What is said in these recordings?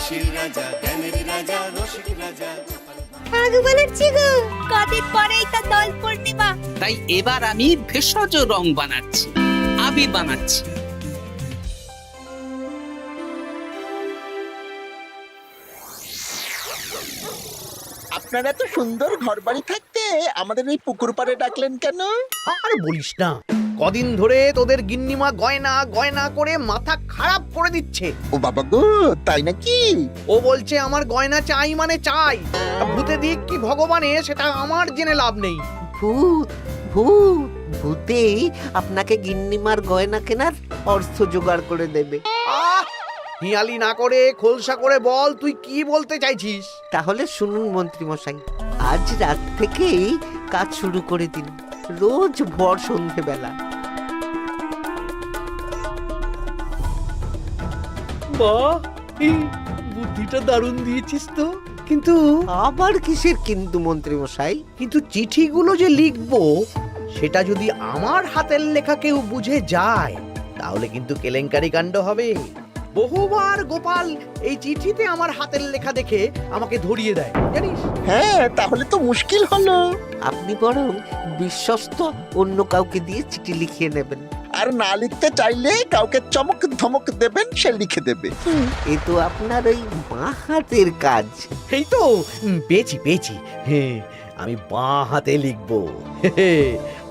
হাসির রাজা, জ্ঞানের রাজা, রসিক রাজা। আগু বলেছি গো, কদিন পরেই তো দোল পূর্ণিমা। তাই এবার আমি ভেষজ রং বানাচ্ছি, আবির বানাচ্ছি। আপনারা এত সুন্দর ঘর বাড়ি থাকতে আমাদের এই পুকুর পাড়ে ডাকলেন কেন? আর বলিস না, কদিন ধরে তোদের গিন্নিমা গয়না গয়না করে মাথা খারাপ করে দিচ্ছে। ও বাবা গো, তাই নাকি? ও বলছে আমার গয়না চাই মানে চাই, ভূতে দিক কি ভগবানে সেটা আমার জেনে লাভ নেই। ভূত ভূত ভূতে আপনাকে গিন্নিমার গয়না কেনার অর্থ জোগাড় করে দেবে। আহ, হিয়ালি না করে খোলসা করে বল তুই কি বলতে চাইছিস। তাহলে শুনুন মন্ত্রী মশাই, আজ রাত থেকেই কাজ শুরু করে দিন, রোজ ভর সন্ধেবেলা। বাহ, এই বুদ্ধিটা দারুণ দিয়েছিস তো। কিন্তু আবার কিসের কিন্তু মন্ত্রী মশাই? কিন্তু চিঠিগুলো যে লিখবো সেটা যদি আমার হাতের লেখা কেউ বুঝে যায় তাহলে কিন্তু কেলেঙ্কারি কাণ্ড হবে। বহুবার গোপাল এই চিঠিতে আমার হাতের লেখা দেখে আমাকে ধরিয়ে দেয় জানিস। হ্যাঁ, তাহলে তো মুশকিল হলো। আপনি বরং বিশ্বস্ত অন্য কাউকে দিয়ে চিঠি লিখিয়ে নেবেন। আর না লিখতে চাইলে কাউকে চমক ধমক দেবেন, সে লিখে দেবে। এ তো আপনার ওই বাঁ হাতের কাজ। এই তো পেয়েছি পেয়েছি, হ্যাঁ আমি বাঁ হাতে লিখবো।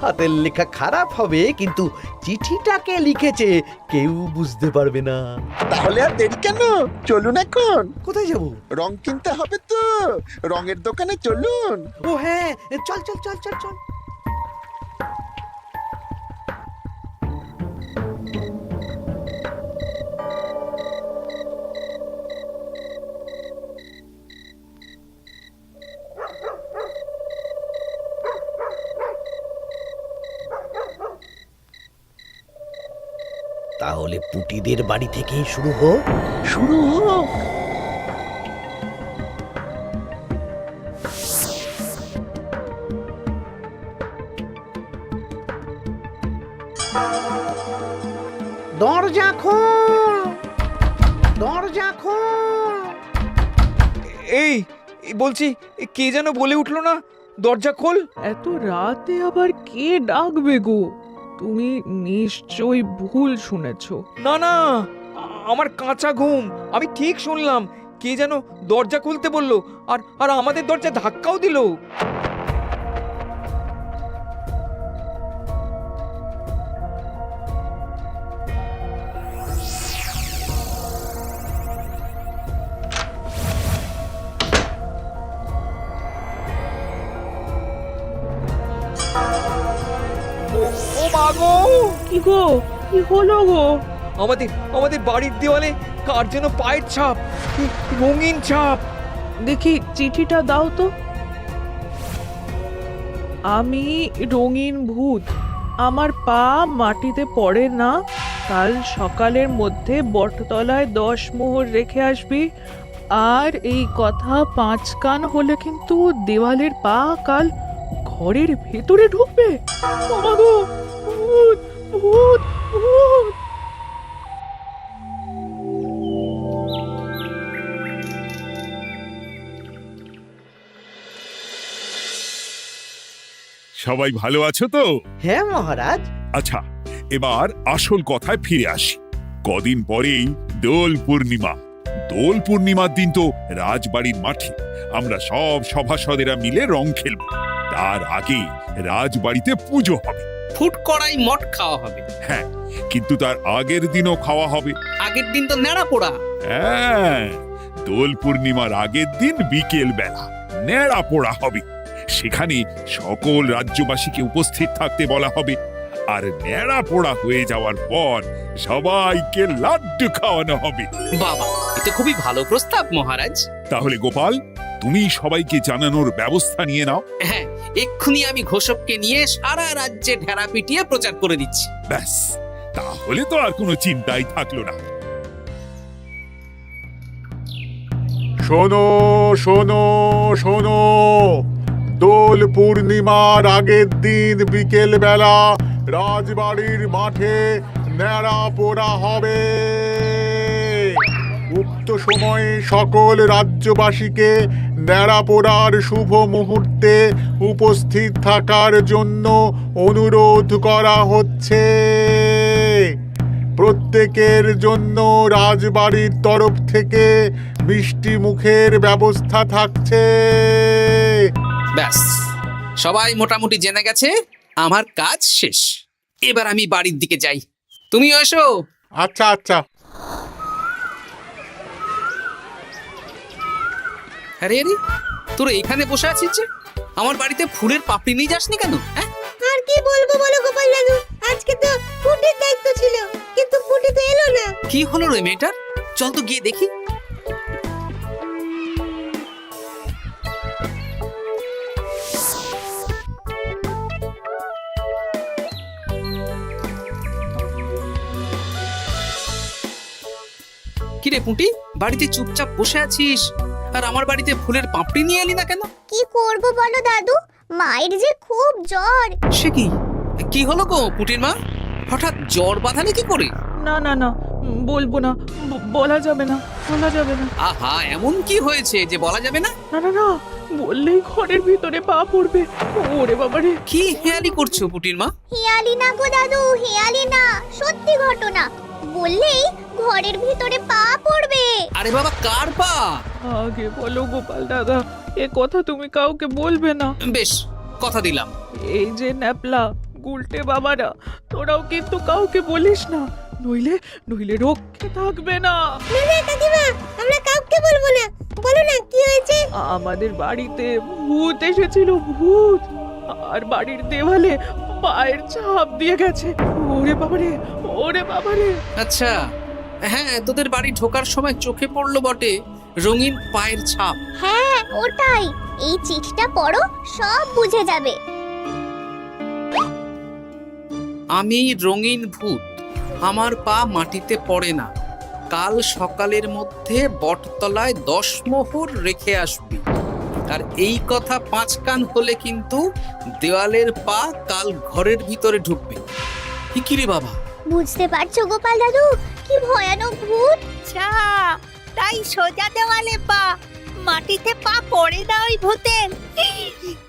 হাতের লেখা খারাপ হবে কিন্তু চিঠিটাকে লিখেছে কেউ বুঝতে পারবে না। তাহলে আর দেরি কেন, চলুন এখন। কোথায় যাব? রং কিনতে হবে তো, রঙের দোকানে চলুন। ও হ্যাঁ, চল চল চল চল চল। তাহলে পুটিদের বাড়ি থেকেই শুরু হোক। শুরু হোক। দরজা খোল, দরজা খোল। এই বলছি, কে যেন বলে উঠলো না, দরজা খোল। এত রাতে আবার কে ডাকবে গো? তুমি নিশ্চয়ই ভুল শুনেছো। না না, আমার কাঁচা ঘুম, আমি ঠিক শুনলাম। কে যেন দরজা খুলতে বললো, আর আর আমাদের দরজা ধাক্কাও দিল। ও মা গো! কি গো, কি হলো গো? আমাদের আমাদের বাড়ির দেওয়ালে কার যেন পায়ের ছাপ, কি রঙিন ছাপ। দেখি চিঠিটা দাও তো। আমি রঙিন ভূত, আমার পা মাটিতে পড়ে না। কাল সকালের মধ্যে বটতলায় 10 মোহর রেখে আসবি। আর এই কথা 5 কান হলে কিন্তু দেওয়ালের পা কাল ঘরের ভেতরে ঢুকবে। বাবা গো, ভূত ভূত ভূত! সবাই ভালো আছো তো? হ্যাঁ মহারাজ। আচ্ছা, এবার আসল কথায় ফিরে আসি। কদিন পরেই দোল পূর্ণিমা। দোল পূর্ণিমার দিন তো রাজবাড়ির মাঠে আমরা সব সভাসদেরা মিলে রং খেলব। তার আগে রাজবাড়িতে পুজো হবে। ফুট কড়াই মট খাওয়া হবে। হ্যাঁ, কিন্তু তার আগের দিনও খাওয়া হবে। আগের দিন তো নেড়া পোড়া। হ্যাঁ, দোল পূর্ণিমার আগের দিন বিকেল বেলা নেড়া পোড়া হবে। সেখানে সকল রাজ্যবাসীকে উপস্থিত থাকতে বলা হবে। আর নেড়া পোড়া হয়ে যাওয়ার পর সবাইকে লাড্ডু খাওয়ানো হবে। বাবা, এটা খুবই ভালো প্রস্তাব মহারাজ। তাহলে গোপাল, তুমি সবাইকে জানানোর ব্যবস্থা নিয়ে নাও। হ্যাঁ, এক্ষুনি আমি ঘোষককে নিয়ে সারা রাজ্যে ঢেরা পিটিয়ে প্রচার করে দিচ্ছি। ব্যাস, তাহলে তো আর কোনো চিন্তাই থাকলো না। শোনো শোনো শোনো, দোল পূর্ণিমার আগের দিন বিকেল বেলা রাজবাড়ির মাঠে ন্যাড়া পোড়া হবে। উক্ত সময়ে সকল রাজ্যবাসীকে ন্যাড়াপোড়ার শুভ মুহূর্তে উপস্থিত থাকার জন্য অনুরোধ করা হচ্ছে। প্রত্যেকের জন্য রাজবাড়ির তরফ থেকে মিষ্টি মুখের ব্যবস্থা থাকছে। ব্যাস, সবাই মোটামুটি জেনে গেছে আমার কাজ শেষ। এবার আমি বাড়ির দিকে যাই, তুমিও এসো। আচ্ছা আচ্ছা। আরে আরে, তোরা এখানে বসে আছিস যে? আমার বাড়িতে ফুলের পাপড়ি নিয়ে যাসনি কেন? হ্যাঁ, আর কি বলবো বলো গোপাল দাদু, আজকে তো ফুটের দায়িত্ব ছিল, কিন্তু ফুটে তো এলো না। কি হলো রে মেয়েটার? চল তো গিয়ে দেখি। কিরে পুঁটি, বাড়িতে চুপচাপ বসে আছিস আর আমার বাড়িতে ফুলের পাপড়ি নিয়ে এলি না কেন? কি করব বলো দাদু, মায়ের যে খুব জ্বর। সে কি, কি হলো গো পুঁটির মা? হঠাৎ জ্বর বাঁধালে কি করে? না না না, বলবো না, বলা যাবে না, বলা যাবে না। আহা, এমন কি হয়েছে যে বলা যাবে না? না না না, বললেই ঘরের ভিতরে পা পড়বে। ওরে বাবারে! কি হেয়ালি করছো পুঁটির মা? হেয়ালি না গো দাদু, হেয়ালি না, সত্যি ঘটনা। বললেই ঘরের ভিতরে পা পড়বে। আরে বাবা, কার পা? আগে বলো গোপাল দাদা, এ কথা তুমি কাউকে বলবে না। বেশ, কথা দিলাম। এই যে ন্যাপলা গুলটে বাবারা, তোরাও কিন্তু কাউকে বলিস না, নইলে নইলে রক্ষে থাকবে না। না কাকিমা, আমরা কাউকে বলবো না। বলো না কি হয়েছে? আমাদের বাড়িতে ভূত এসেছিল, ভূত, আর বাড়ির দেওয়ালে পায়ের ছাপ দিয়ে গেছে। ওরে বাবারে, ওরে বাবারে! আচ্ছা, হ্যাঁ, তোদের বাড়ি ঢোকার সময় চোখে পড়লো বটে রঙিন পায়ের ছাপ। হ্যাঁ ওটাই, এই চিঠিটা পড়ো, সব বুঝে যাবে। আমি রঙিন ভূত, আমার পা মাটিতে পড়ে না। কাল সকালের মধ্যে বটতলায় 10 মোহর রেখে আসবি। আর এই কথা 5 কান হলে কিন্তু দেওয়ালের পা কাল ঘরের ভিতরে ঢুকবে। কি রে বাবা? বুঝতে পারছো গোপাল দাদু, কি ভয়ানক ভূত। আচ্ছা, তাই সোজা দেওয়ালে পা, মাটিতে পা পড়ে না ওই ভূতের।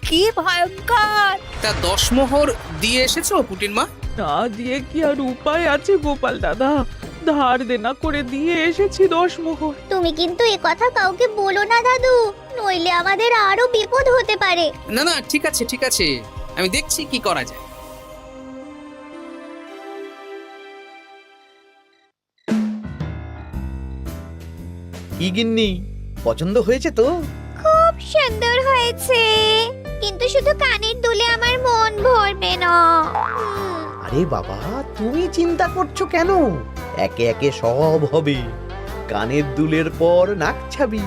কি ভয়ঙ্কর! তা 10 মোহর দিয়ে এসেছো পুটির মা? না দিয়ে কি আর উপায় আছে গোপাল দাদা? ধার দেনা করে দিয়ে এসেছি 10 মোহর। তুমি কিন্তু এ কথা কাউকে বলো না দাদু, নইলে আমাদের আরো বিপদ হতে পারে। না না, ঠিক আছে ঠিক আছে, আমি দেখছি কি করা যায়। কি গিন্নি, পছন্দ হয়েছে তো? খুব সুন্দর হয়েছে, কিন্তু শুধু কানের দুলে আমার মন ভরবে না। আরে বাবা, তুমি চিন্তা করছো কেন? একে একে সব হবে। কানের দুলের পর নাক ছাবি,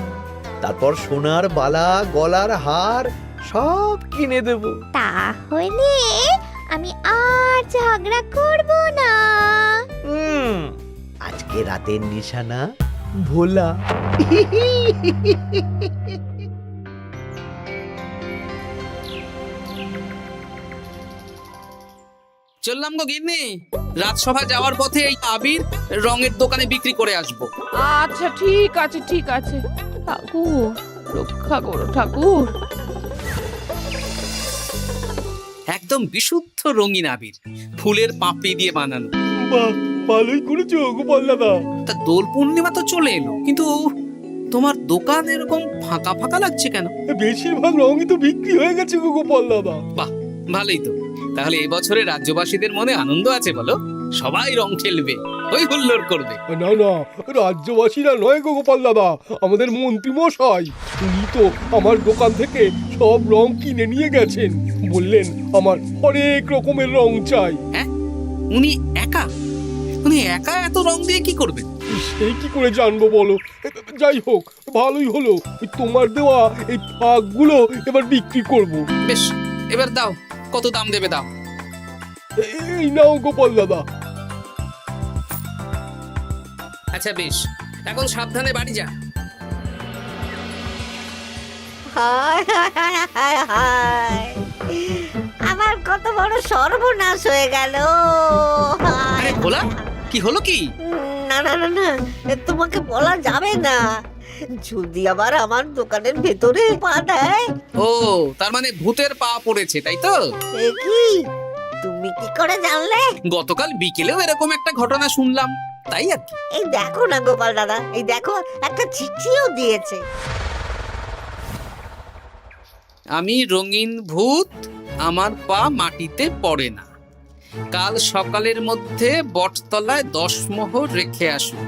তারপর সোনার বালা, গলার হার সব কিনে দেব। তাহলে আমি আর ঝগড়া করব না। আজকে রাতের নিশানা ভোলা। চললাম গো গিন্নি, রাজসভা যাওয়ার পথে এই আবির রঙের দোকানে বিক্রি করে আসবো। আচ্ছা ঠিক আছে, ঠিক আছে। ঠাকুর রক্ষা করো, ঠাকুর। একদম বিশুদ্ধ রঙিন আবির, ফুলের পাপড়ি দিয়ে বানানো। ভালোই করেছো গোপাল দাদা। তা দোল পূর্ণিমা তো চলে এলো, কিন্তু তোমার দোকান এরকম ফাঁকা ফাঁকা লাগছে কেন? বেশিরভাগ রঙই তো বিক্রি হয়ে গেছে গোপাল দাদা। বাহ, ভালোই তো। তাহলে এবছরে রাজ্যবাসীদের মনে আনন্দ আছে বলো? সবাই রং খেলবে, ওই হুল্লোড় করবে। না না, রাজ্যবাসীরা নয় গো গোপাল দাদা, আমাদের মন্ত্রী মশাই, উনি তো আমার দোকান থেকে সব রং কিনে নিয়ে গেছেন। বললেন আমার অনেক রকমের রং চাই। হ্যাঁ, উনি একা এত রং দিয়ে কি করবেন? সেই কি করে জানবো বলো? যাই হোক, ভালোই হলো, ওই তোমার দেওয়া এই ফাঁকগুলো এবার বিক্রি করব। বেশ, এবার দাও, কত দাম দেবে দাও। এই নাও গোপাল দাদা। আচ্ছা বেশ, এখন সাবধানে বাড়ি যা। হায় হায় হায় হায়, আমার কত বড় সর্বনাশ হয়ে গেল। আরে ভোলা, কি হলো কি? না না না না না তোমাকে বলা যাবে না, যদি আবার আমার দোকানের ভেতরে পা দেয়। ও তার মানে ভূতের পা পড়েছে তাই তো? এ কি, তুমি কি করে জানলে? গতকাল বিকেলেও এরকম একটা ঘটনা শুনলাম, তাই আর কি। এই দেখো না গোপাল দাদা, এই দেখো একটা চিঠিও দিয়েছে। আমি রঙিন ভূত, আমার পা মাটিতে পড়ে না, কাল সকালের মধ্যে বটতলায় 10 মোহর রেখে আসবে।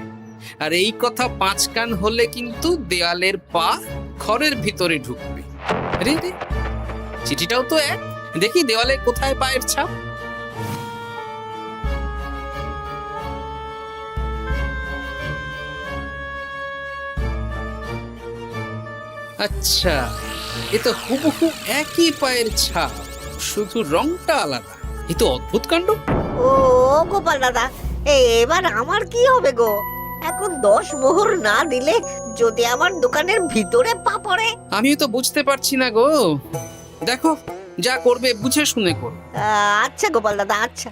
আর এই কথা 5 কান হলে কিন্তু দেওয়ালের পা ঘরের ভিতরে ঢুকবে। রে রে, চিঠিটাও তো এক, দেখি দেওয়ালে কোথায় পায়ের ছাপ। আচ্ছা, এ তো হুবহু একই পায়ের ছাপ, শুধু রংটা আলাদা। এ তো অদ্ভুত কাণ্ড। ও গোপাল দাদা, এবার আমার কি হবে গো? এখন 10 মোহর না দিলে যদি আমার দোকানের ভিতরে পা পড়ে? আমিও তো বুঝতে পারছি না গো। দেখো, যা করবে বুঝে শুনে করো। আচ্ছা গোপাল দাদা, আচ্ছা।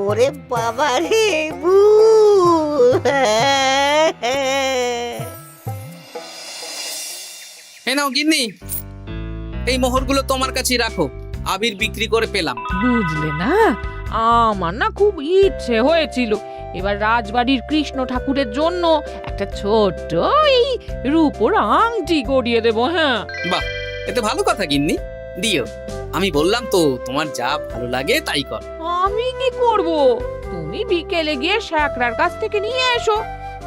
ওরে বাবা রে, এ নাও গিন্নি, এই মোহরগুলো তোমার কাছেই রাখো, আবির বিক্রি করে পেলাম। বুঝলে না, আমার না খুব ইচ্ছে হয়েছিল এবার রাজবাড়ির কৃষ্ণ ঠাকুরের জন্য একটা ছোট্ট এই রূপোর আংটি গড়িয়ে দেবো। হ্যাঁ, বাহ, এতে ভালো কথা গিন্নি, দিও। আমি বললাম তো, তোমার যা ভালো লাগে তাই কর। আমি কি করব? তুমি বিকেলে গিয়ে শ্যাকরার কাছ থেকে নিয়ে এসো,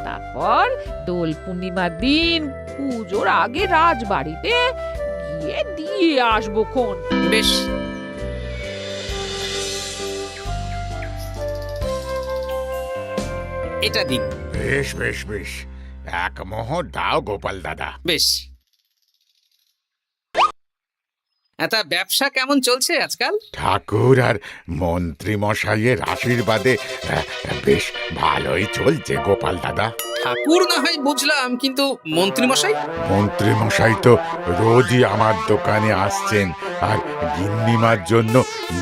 তারপর দোল পূর্ণিমার দিন পুজোর আগে রাজবাড়িতে গিয়ে দিয়ে আসবো খন। বেশ, এটা দিন। বেশ বেশ বেশ, 1 মোহর দাও গোপাল দাদা। বেশ। তা ব্যবসা কেমন চলছে আজকাল? ঠাকুর আর মন্ত্রী মশাইয়ের আশীর্বাদে বেশ ভালোই চলছে গোপাল দাদা। ঠাকুর না হয় বুঝলাম, কিন্তু মন্ত্রী মশাই? মন্ত্রী মশাই তো রোজই আমার দোকানে আসছেন আর গিন্নিমার জন্য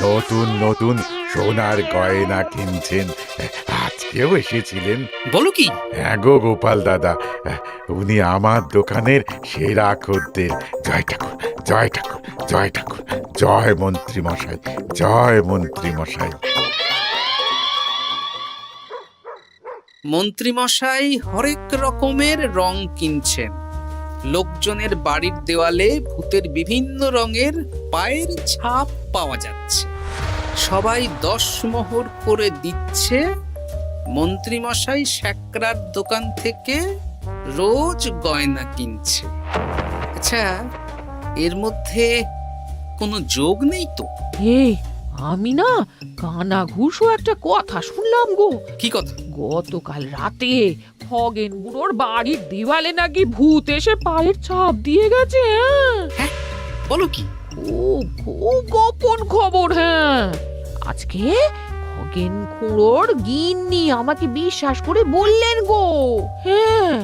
নতুন নতুন সোনার গয়না কিনছেন। আজকেও এসেছিলেন। বলো কি? হ্যাঁ গো গোপাল দাদা, উনি আমার দোকানের সেরা খদ্দের। জয় ঠাকুর, জয় ঠাকুর, জয় ঠাকুর, জয় মন্ত্রী মশাই, জয় মন্ত্রী মশাই। মন্ত্রীমশাই হরেক রকমের রং কিনছেন। লোকজনের বাড়ির দেওয়ালে ভূতের বিভিন্ন রঙের পায়ের ছাপ পাওয়া যাচ্ছে। সবাই 10 মোহর করে দিচ্ছে। মন্ত্রীমশাই শ্যাকরার দোকান থেকে রোজ গয়না কিনছে। আচ্ছা, এর মধ্যে কোনো যোগ নেই তো? এই, আমি না কানা ঘুষো একটা কথা শুনলাম গো। কি কথা? গতকাল রাতে খগেন বুড়োর বাড়ির দেওয়ালে নাকি ভূত এসে পায়ের ছাপ দিয়ে গেছে। হ্যাঁ, বলো কি? ও গোপন খবর। হ্যাঁ, আজকে খগেন খুড়োর গিন্নি আমাকে বিশ্বাস করে বললেন গো। হ্যাঁ,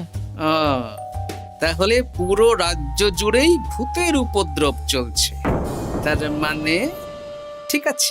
তাহলে পুরো রাজ্য জুড়েই ভূতের উপদ্রব চলছে। তার মানে ঠিক আছে,